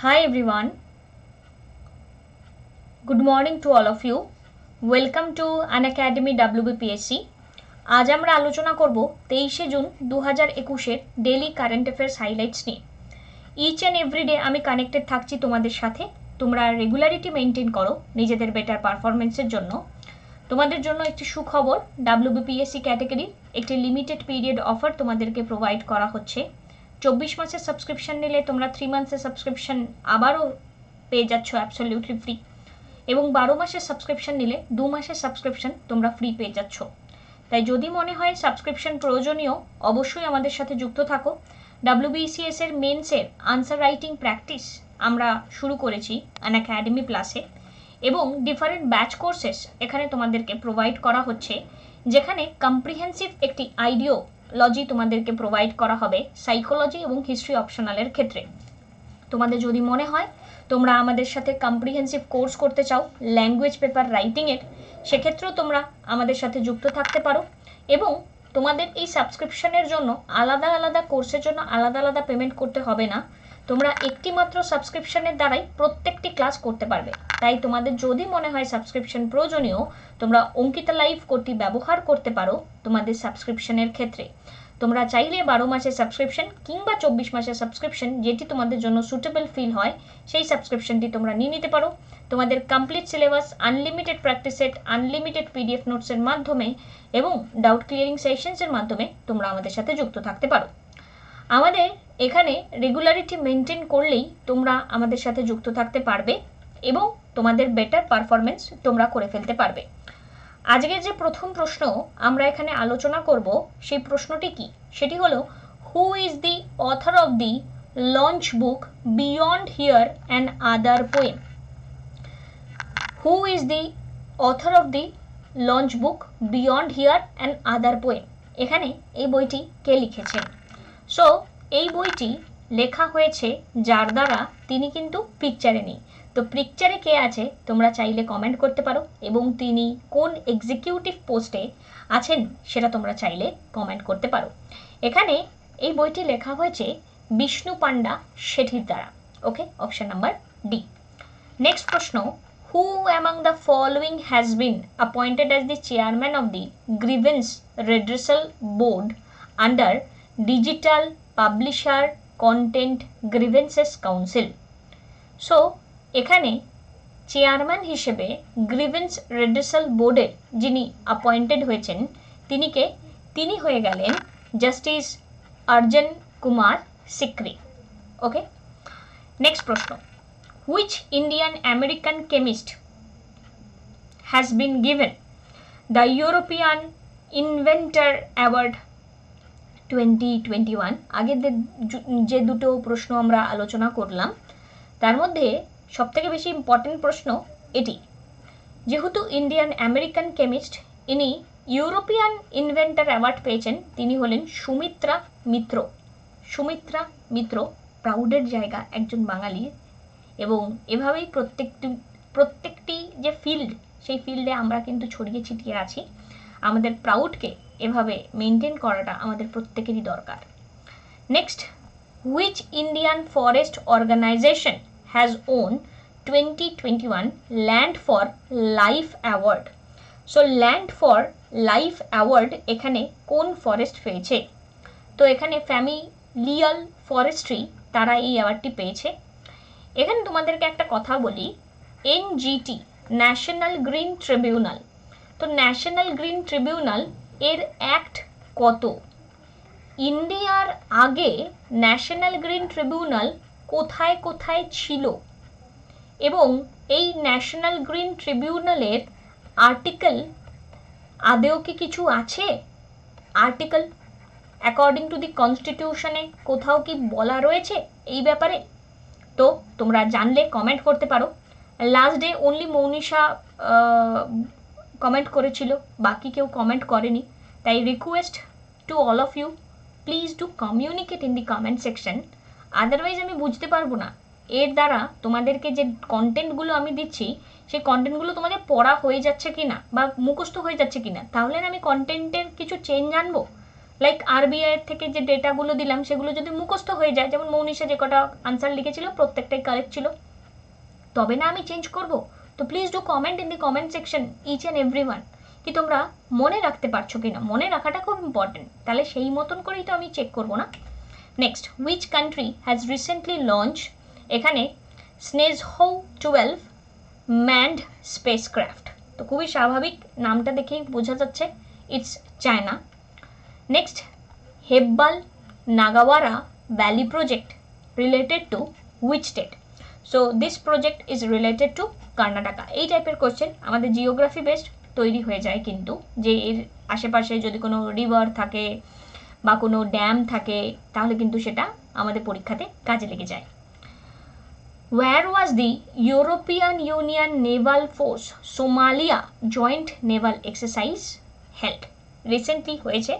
Hi everyone, good morning to all of you. Welcome to Unacademy WBPSC. আজ আমরা আলোচনা করব 23শে June 2021 daily current affairs highlights নিয়ে। ইচ অ্যান্ড এভরিডে আমি কানেক্টেড থাকছি তোমাদের সাথে। তোমরা রেগুলারিটি মেনটেন করো নিজেদের বেটার পারফরমেন্সের জন্য। তোমাদের জন্য একটি সুখবর, WBPSC ক্যাটাগরির একটি লিমিটেড পিরিয়ড অফার তোমাদেরকে প্রোভাইড করা হচ্ছে। 24 মাসের সাবস্ক্রিপশন নিলে তোমরা 3 মান্থসের সাবস্ক্রিপশন আবারও পেয়ে যাচ্ছ অ্যাবসলিউটলি ফ্রি, এবং 12 মাসের সাবস্ক্রিপশন নিলে 2 মাসের সাবস্ক্রিপশন তোমরা ফ্রি পেয়ে যাচ্ছ। তাই যদি মনে হয় সাবস্ক্রিপশন প্রয়োজনীয়, অবশ্যই আমাদের সাথে যুক্ত থাকো। WBCS এর মেন্সের আনসার রাইটিং প্র্যাকটিস আমরা শুরু করেছি আনএকাডেমি প্লাসে, এবং ডিফারেন্ট ব্যাচ কোর্সেস এখানে তোমাদেরকে প্রোভাইড করা হচ্ছে, যেখানে কম্প্রিহেন্সিভ একটি আইডিওলজি তোমাদেরকে প্রোভাইড করা হবে সাইকোলজি এবং হিস্ট্রি অপশনালের ক্ষেত্রে। তোমাদের যদি মনে হয় তোমরা আমাদের সাথে কম্প্রিহেন্সিভ কোর্স করতে চাও ল্যাঙ্গুয়েজ পেপার রাইটিংয়ের, সেক্ষেত্রেও তোমরা আমাদের সাথে যুক্ত থাকতে পারো। এবং তোমাদের এই সাবস্ক্রিপশনের জন্য আলাদা আলাদা কোর্সের জন্য আলাদা আলাদা পেমেন্ট করতে হবে না। তোমরা একটি মাত্র সাবস্ক্রিপশনের দ্বারাই প্রত্যেকটি ক্লাস করতে পারবে। তাই তোমাদের যদি মনে হয় সাবস্ক্রিপশন প্রয়োজনীয়, তোমরা অঙ্কিতা লাইভ কোডটি ব্যবহার করতে পারো তোমাদের সাবস্ক্রিপশনের ক্ষেত্রে। তোমরা চাইলে 12 মাসের সাবস্ক্রিপশন কিংবা 24 মাসের সাবস্ক্রিপশন, যেটি তোমাদের জন্য সুটেবল ফিল হয় সেই সাবস্ক্রিপশনটি তোমরা নিয়ে নিতে পারো। তোমাদের complete syllabus, unlimited practice set, unlimited PDF নোটসের মাধ্যমে এবং ডাউট ক্লিয়ারিং সেশনসের মাধ্যমে তোমরা আমাদের সাথে যুক্ত থাকতে পারো। আমাদের এখানে রেগুলারিটি মেনটেন করলেই তোমরা আমাদের সাথে যুক্ত থাকতে পারবে এবং তোমাদের বেটার পারফরমেন্স তোমরা করে ফেলতে পারবে। আজকের যে প্রথম প্রশ্ন আমরা এখানে আলোচনা করব, সেই প্রশ্নটি কি? সেটি হলো, who is the author of the launch book beyond here and other poem? Who is the author of the launch book beyond here and other poem? এখানে এই বইটি কে লিখেছেন? সো এই বইটি লেখা হয়েছে যার দ্বারা, তিনি কিন্তু পিকচারে নেই। তো পিকচারে কে আছে তোমরা চাইলে কমেন্ট করতে পারো, এবং তিনি কোন এক্সিকিউটিভ পোস্টে আছেন সেটা তোমরা চাইলে কমেন্ট করতে পারো। এখানে এই বইটি লেখা হয়েছে বিষ্ণু পান্ডা শেঠির দ্বারা। Okay, option number D. Next প্রশ্ন, who among the following has been appointed as the chairman of the grievance redressal board under digital publisher content grievances council? So এখানে চেয়ারম্যান হিসেবে গ্রিভেন্স রেড্রেসাল বোর্ডের যিনি অ্যাপয়েন্টেড হয়েছেন তিনি কে? তিনি হয়ে গেলেন জাস্টিস অর্জন কুমার সিকরি। ওকে, নেক্সট প্রশ্ন, which Indian American chemist has been given the European inventor award 2021? আগের যে দুটো প্রশ্ন আমরা আলোচনা করলাম তার মধ্যে সবথেকে বেশি ইম্পর্টেন্ট প্রশ্ন এটি। যেহেতু ইন্ডিয়ান আমেরিকান কেমিস্ট, ইনি ইউরোপিয়ান ইনভেন্টর অ্যাওয়ার্ড পেয়েছেন, তিনি হলেন সুমিত্রা মিত্র। সুমিত্রা মিত্র প্রাউডের জায়গা একজন বাঙালি, এবং এভাবেই প্রত্যেকটি যে ফিল্ড, সেই ফিল্ডে আমরা কিন্তু ছড়িয়ে ছিটিয়ে আছি। আমাদের প্রাউডকে এভাবে মেনটেন করাটা আমাদের প্রত্যেকেরই দরকার। Next, which Indian forest organisation has won 2021 land for life award? So land for life award এখানে কোন ফরেস্ট পেয়েছে? তো এখানে ফ্যামিলিয়াল ফরেস্ট্রি তারা এই অ্যাওয়ার্ডটি পেয়েছে। এখানে তোমাদেরকে একটা কথা বলি, NGT ন্যাশনাল গ্রিন ট্রিবিউনাল, তো ন্যাশনাল গ্রিন ট্রিবিউনাল এর অ্যাক্ট কত? ইন্ডিয়ার আগে ন্যাশনাল গ্রিন ট্রিবিউনাল কোথায় কোথায় ছিল, এবং এই ন্যাশনাল গ্রিন ট্রিবিউনালের আর্টিকেল আদেও কি কিছু আছে? আর্টিকেল অ্যাকর্ডিং টু দি কনস্টিটিউশনে কোথাও কি বলা রয়েছে এই ব্যাপারে? তো তোমরা জানলে কমেন্ট করতে পারো। Last day only Mounisha comment করেছিল, বাকি কেউ কমেন্ট করেনি। তাই request to all of you, please do communicate in the comment section. Otherwise আমি বুঝতে পারবো না এর দ্বারা তোমাদেরকে যে কন্টেন্টগুলো আমি দিচ্ছি সেই কন্টেন্টগুলো তোমাদের পড়া হয়ে যাচ্ছে কি না, বা মুখস্থ হয়ে যাচ্ছে কি না। তাহলে না আমি কন্টেন্টের কিছু চেঞ্জ আনবো। লাইক আরবিআই এর থেকে যে ডেটাগুলো দিলাম সেগুলো যদি মুখস্থ হয়ে যায়, যেমন মৌনিশা যে কটা আনসার লিখেছিল প্রত্যেকটাই কারেক্ট ছিল, তবে না আমি চেঞ্জ করব। তো please do comment in the comment section each and everyone কি তোমরা মনে রাখতে পারছো কিনা। মনে রাখাটা খুব ইম্পর্টেন্ট, তাহলে সেই মতন করেই তো আমি চেক করবো না। Next, which country has recently launch, এখানে স্নেজহৌ 12 ম্যান্ড স্পেসক্রাফট, তো খুবই স্বাভাবিক, নামটা দেখেই বোঝা যাচ্ছে it's China. Next, Hebbal Nagawara valley project related to which state, so this project is related to Karnataka. এই টাইপের কোশ্চেন আমাদের জিওগ্রাফি বেসড তৈরি হয়ে যায়, কিন্তু যে এর আশেপাশে যদি কোনো রিভার থাকে বা কোনো ড্যাম থাকে তাহলে কিন্তু সেটা আমাদের পরীক্ষাতে কাজে লেগে যায়। Where was the European Union Naval Force Somalia Joint Naval Exercise held? Recently হয়েছে,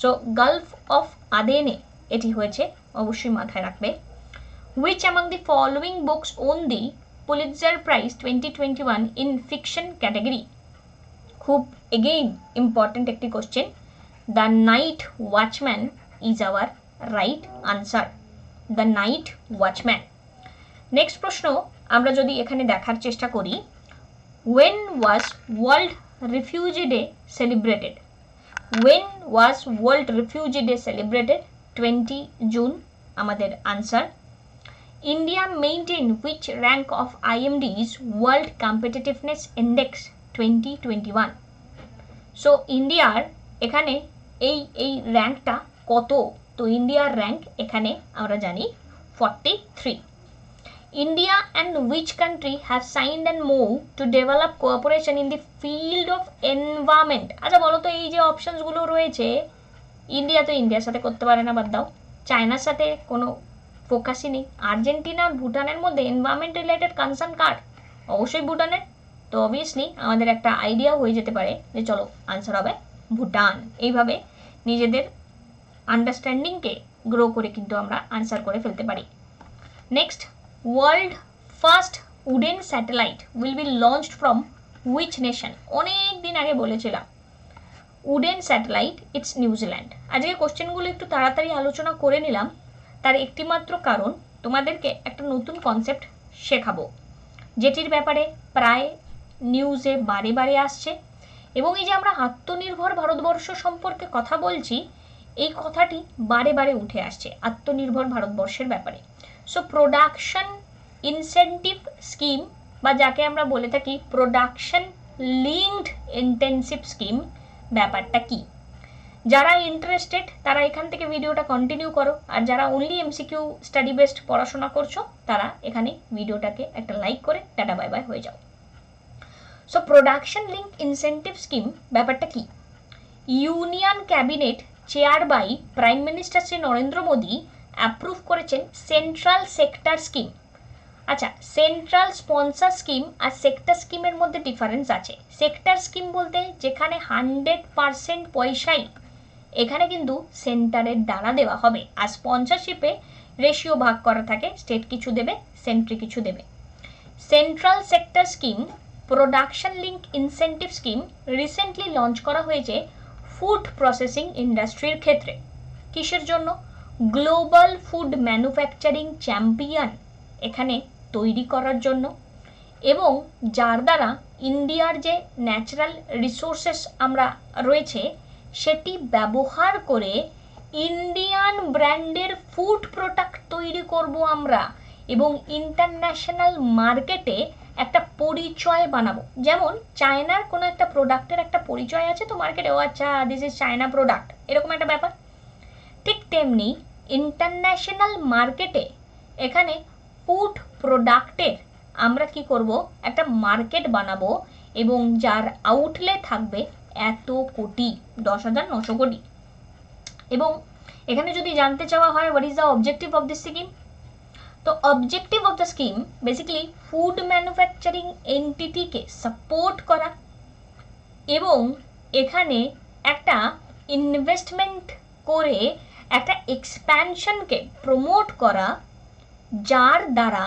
সো গালফ অফ আদেনে এটি হয়েছে, অবশ্যই মাথায় রাখবে। Which among the following books won the Pulitzer Prize 2021 in fiction category? খুব এগেইন ইম্পর্টেন্ট একটি question. The night watchman is our right answer, the night watchman. Next প্রশ্ন আমরা যদি এখানে দেখার চেষ্টা করি, when was World Refugee Day celebrated? When was World Refugee Day celebrated? 20 June আমাদের answer. India maintained which rank of IMD's World Competitiveness Index 2021? So ইন্ডিয়ার এখানে এই র্যাঙ্কটা কত, তো ইন্ডিয়ার র্যাঙ্ক এখানে আমরা জানি 43। India and which country have signed and moved to develop cooperation in the field of environment? আচ্ছা বলো তো, এই যে অপশনসগুলো রয়েছে, ইন্ডিয়া তো ইন্ডিয়ার সাথে করতে পারে না, বাদ দাও। চায়নার সাথে কোনো ফোকাসই নেই। আর্জেন্টিনা আর ভুটানের মধ্যে এনভায়রনমেন্ট রিলেটেড কনসার্ন কার? অবশ্যই ভুটানের। তো অবভিয়াসলি আমাদের একটা আইডিয়া হয়ে যেতে পারে যে চলো আনসার হবে ভুটান। এইভাবে নিজেদের আন্ডারস্ট্যান্ডিংকে গ্রো করে কিন্তু আমরা আনসার করে ফেলতে পারি। Next, world first wooden satellite will be launched from which nation? অনেক দিন আগে বলেছিলাম উডেন স্যাটেলাইট, ইটস নিউজিল্যান্ড। আজকে কোশ্চেনগুলো একটু তাড়াতাড়ি আলোচনা করে নিলাম, তার একটিমাত্র কারণ তোমাদেরকে একটা নতুন কনসেপ্ট শেখাবো, যেটির ব্যাপারে প্রায় নিউজে বারে বারে আসছে, এবং এই যে আমরা আত্মনির্ভর ভারতবর্ষ সম্পর্কে কথা বলছি, এই কথাটি বারে বারে উঠে আসছে আত্মনির্ভর ভারতবর্ষের ব্যাপারে। সো প্রোডাকশন ইনসেন্টিভ স্কিম, বা যাকে আমরা বলে থাকি প্রোডাকশন লিঙ্কড ইন্টেন্সিভ স্কিম, ব্যাপারটা কি? যারা ইন্টারেস্টেড তারা এখান থেকে ভিডিওটা কন্টিনিউ করো, আর যারা অনলি এমসিকিউ স্টাডি বেসড পড়াশোনা করছো তারা এখানে ভিডিওটাকে একটা লাইক করে টাটা বাই বাই হয়ে যাও। So production link incentive scheme ব্যাপারটা কি? Union cabinet chair by prime minister Shri Narendra Modi approve করেছেন সেন্ট্রাল সেক্টর স্কিম। আচ্ছা, সেন্ট্রাল স্পন্সর স্কিম আর সেক্টর স্কিমের মধ্যে ডিফারেন্স আছে। সেক্টর স্কিম বলতে যেখানে 100% পয়সাই এখানে কিন্তু সেন্টারের দ্বারা দেওয়া হবে, আর স্পন্সরশিপে রেশিও ভাগ করা থাকে, স্টেট কিছু দেবে, সেন্ট্রি কিছু দেবে। Central sector scheme production link incentive scheme recently launch করা হয়েছে ফুড প্রসেসিং ইন্ডাস্ট্রির ক্ষেত্রে। কিসের জন্য? গ্লোবাল ফুড ম্যানুফ্যাকচারিং চ্যাম্পিয়ন এখানে তৈরি করার জন্য, এবং যার দ্বারা ইন্ডিয়ার যে ন্যাচারাল রিসোর্সেস আমরা রয়েছে সেটি ব্যবহার করে ইন্ডিয়ান ব্র্যান্ডের ফুড প্রোডাক্ট তৈরি করব আমরা, এবং ইন্টারন্যাশনাল মার্কেটে একটা পরিচয় বানাবো। যেমন চায়নার কোনো একটা প্রোডাক্টের একটা পরিচয় আছে তো মার্কেটে, ও আচ্ছা দিস ইজ চায়না প্রোডাক্ট, এরকম একটা ব্যাপার। ঠিক তেমনি ইন্টারন্যাশনাল মার্কেটে এখানে ফুড প্রোডাক্টের আমরা কি করব, একটা মার্কেট বানাবো, এবং যার আউটলে থাকবে এত কোটি, 10,900 কোটি। এবং এখানে যদি জানতে চাওয়া হয় what is the objective of this scheme, তো objective of the scheme basically food manufacturing এন্টিটিকে সাপোর্ট করা, এবং এখানে একটা ইনভেস্টমেন্ট করে একটা এক্সপ্যানশনকে প্রমোট করা, যার দ্বারা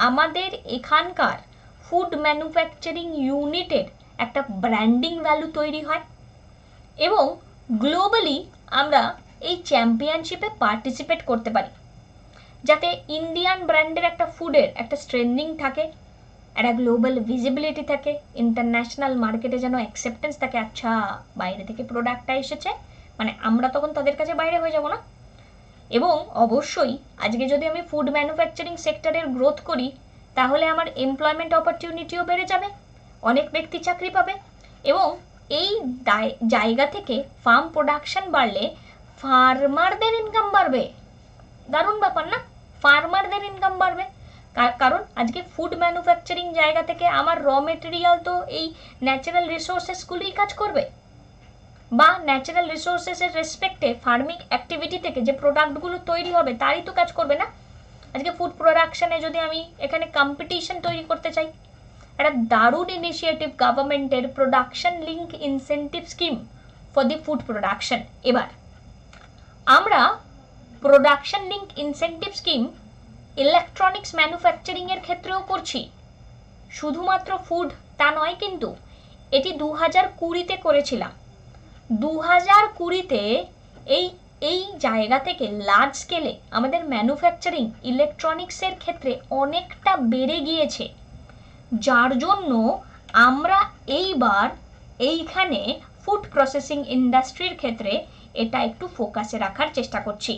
আমাদের এখানকার ফুড ম্যানুফ্যাকচারিং ইউনিটের একটা ব্র্যান্ডিং ভ্যালু তৈরি হয়, এবং গ্লোবালি আমরা এই চ্যাম্পিয়নশিপে পার্টিসিপেট করতে পারি, যাতে ইন্ডিয়ান ব্র্যান্ডের একটা ফুডের একটা স্ট্রেন্দিং থাকে, একটা গ্লোবাল ভিজিবিলিটি থাকে, ইন্টারন্যাশনাল মার্কেটে যেন অ্যাকসেপ্টেন্স থাকে। আচ্ছা, বাইরে থেকে প্রোডাক্টটা এসেছে, মানে আমরা তখন তাদের কাছে বাইরে হয়ে যাব না। এবং অবশ্যই আজকে যদি আমি ফুড ম্যানুফ্যাকচারিং সেক্টরের গ্রোথ করি, তাহলে আমার এমপ্লয়মেন্ট অপরচুনিটিও বেড়ে যাবে, অনেক ব্যক্তি চাকরি পাবে। এবং এই জায়গা থেকে ফার্ম প্রোডাকশন বাড়লে ফার্মারদের ইনকাম বাড়বে। দারুণ ব্যাপার না? ফার্মারদের ইনকাম বাড়বে, কারণ আজকে ফুড ম্যানুফ্যাকচারিং জায়গা থেকে আমার র মেটেরিয়াল তো এই ন্যাচারাল রিসোর্সেসগুলোই কাজ করবে, বা ন্যাচারাল রিসোর্সেসের রেসপেক্টে ফার্মিং অ্যাক্টিভিটি থেকে যে প্রোডাক্টগুলো তৈরি হবে তারই তো কাজ করবে না। আজকে ফুড প্রোডাকশানে যদি আমি এখানে কম্পিটিশন তৈরি করতে চাই, একটা দারুণ ইনিশিয়েটিভ গভর্নমেন্টের production link incentive scheme for the food production. এবার আমরা production link incentive scheme electronics ম্যানুফ্যাকচারিংয়ের ক্ষেত্রেও করছি। শুধুমাত্র ফুড তা নয়, কিন্তু এটি 2020-তে করেছিলাম। 2020-তে এই জায়গা থেকে লার্জ স্কেলে আমাদের ম্যানুফ্যাকচারিং ইলেকট্রনিক্সের ক্ষেত্রে অনেকটা বেড়ে গিয়েছে, যার জন্য আমরা এইবার এইখানে ফুড প্রসেসিং ইন্ডাস্ট্রির ক্ষেত্রে এটা একটু ফোকাসে রাখার চেষ্টা করছি।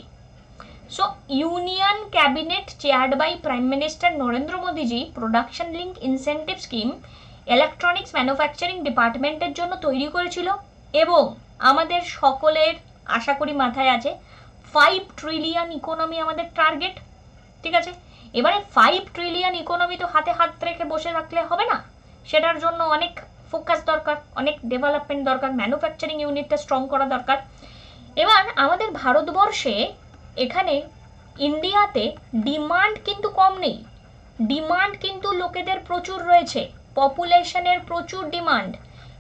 So union cabinet chaired by prime minister Narendra Modiji production link incentive scheme electronics manufacturing ডিপার্টমেন্টের জন্য তৈরি করেছিল, এবং আমাদের সকলের আশা করি মাথায় আছে 5 ট্রিলিয়ন ইকোনমি আমাদের টার্গেট। ঠিক আছে, এবারে 5 ট্রিলিয়ন ইকোনমি তো হাতে হাত রেখে বসে থাকলে হবে না, সেটার জন্য অনেক ফোকাস দরকার, অনেক ডেভেলপমেন্ট দরকার, ম্যানুফ্যাকচারিং ইউনিটটা স্ট্রং করা দরকার। এবার আমাদের ভারতবর্ষে এখানে ইন্ডিয়াতে ডিমান্ড কিন্তু কম নেই, ডিমান্ড কিন্তু লোকেদের প্রচুর রয়েছে, পপুলেশনের প্রচুর ডিমান্ড।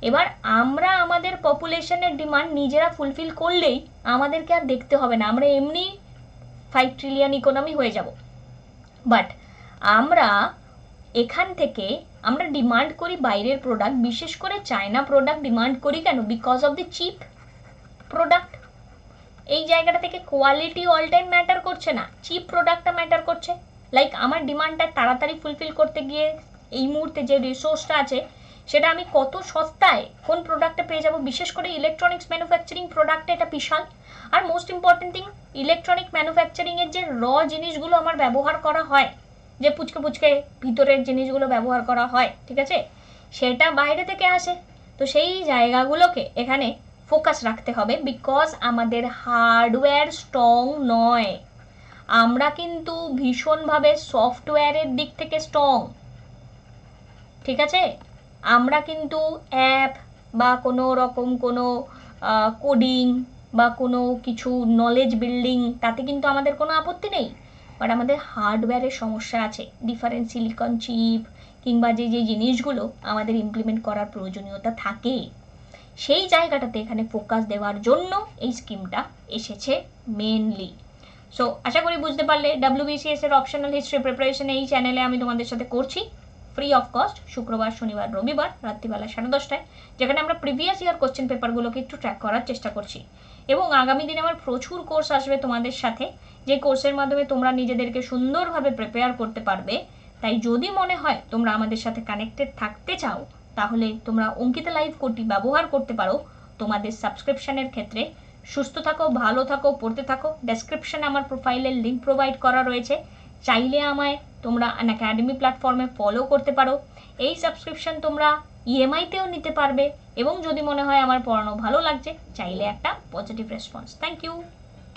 এবার আমরা আমাদের পপুলেশনের ডিমান্ড নিজেরা ফুলফিল করলেই আমাদেরকে আর দেখতে হবে না, আমরা এমনি 5 ট্রিলিয়ন ইকোনমি হয়ে যাব। বাট আমরা এখান থেকে আমরা ডিমান্ড করি বাইরের প্রোডাক্ট, বিশেষ করে চায়না প্রোডাক্ট ডিমান্ড করি কেন? Because of the cheap product. এই জায়গাটা থেকে কোয়ালিটি অল টাইম ম্যাটার করছে না, চিপ প্রোডাক্টটা ম্যাটার করছে। লাইক আমার ডিমান্ডটা তাড়াতাড়ি ফুলফিল করতে গিয়ে এই মুহূর্তে যে রিসোর্সটা আছে সেটা আমি কত সস্তায় কোন প্রোডাক্টটা পেয়ে যাব, বিশেষ করে ইলেকট্রনিক্স ম্যানুফ্যাকচারিং প্রোডাক্টে এটা বিশাল। আর মোস্ট ইম্পর্টেন্ট থিং, ইলেকট্রনিক ম্যানুফ্যাকচারিংয়ের যে র জিনিসগুলো আমার ব্যবহার করা হয়, যে পুচকে পুচকে ভিতরের জিনিসগুলো ব্যবহার করা হয়, ঠিক আছে, সেটা বাইরে থেকে আসে। তো সেই জায়গাগুলোকে এখানে ফোকাস রাখতে হবে, বিকজ আমাদের হার্ডওয়্যার স্ট্রং নয়, আমরা কিন্তু ভীষণভাবে সফটওয়্যারের দিক থেকে স্ট্রং। ঠিক আছে, আমরা কিন্তু অ্যাপ বা কোনো রকম কোনো কোডিং বা কোনো কিছু নলেজ বিল্ডিং, তাতে কিন্তু আমাদের কোনো আপত্তি নেই, বাট আমাদের হার্ডওয়্যারের সমস্যা আছে, ডিফারেন্ট সিলিকন চিপ কিংবা যে যে জিনিসগুলো আমাদের ইমপ্লিমেন্ট করার প্রয়োজনীয়তা থাকে, সেই জায়গাটাতে এখানে ফোকাস দেওয়ার জন্য এই স্কিমটা এসেছে মেনলি। সো আশা করি বুঝতে পারলে, WBCS এর অপশনাল হিস্ট্রি প্রিপারেশন এই চ্যানেলে আমি তোমাদের সাথে করছি ফ্রি অফ কস্ট, শুক্রবার শনিবার রবিবার রাত্রিবেলা 10:30টায়, যেখানে আমরা প্রিভিয়াস ইয়ার কোশ্চেন পেপারগুলোকে একটু ট্র্যাক করার চেষ্টা করছি। এবং আগামী দিনে আমার প্রচুর কোর্স আসবে তোমাদের সাথে, যে কোর্সের মাধ্যমে তোমরা নিজেদেরকে সুন্দরভাবে প্রিপেয়ার করতে পারবে। তাই যদি মনে হয় তোমরা আমাদের সাথে কানেক্টেড থাকতে চাও, তাহলে তোমরা অঙ্কিতা লাইভ কোডটি ব্যবহার করতে পারো তোমাদের সাবস্ক্রিপশনের ক্ষেত্রে। সুস্থ থাকো, ভালো থাকো, পড়তে থাকো। ডেসক্রিপশনে আমার প্রোফাইলের লিঙ্ক প্রোভাইড করা রয়েছে, চাইলে আমায় তোমরা আনএকাডেমি প্ল্যাটফর্মে ফলো করতে পারো। এই সাবস্ক্রিপশন তোমরা EMI-তেও নিতে পারবে, এবং যদি মনে হয় আমার পড়ানো ভালো লাগছে, চাইলে একটা পজিটিভ রেসপন্স। Thank you.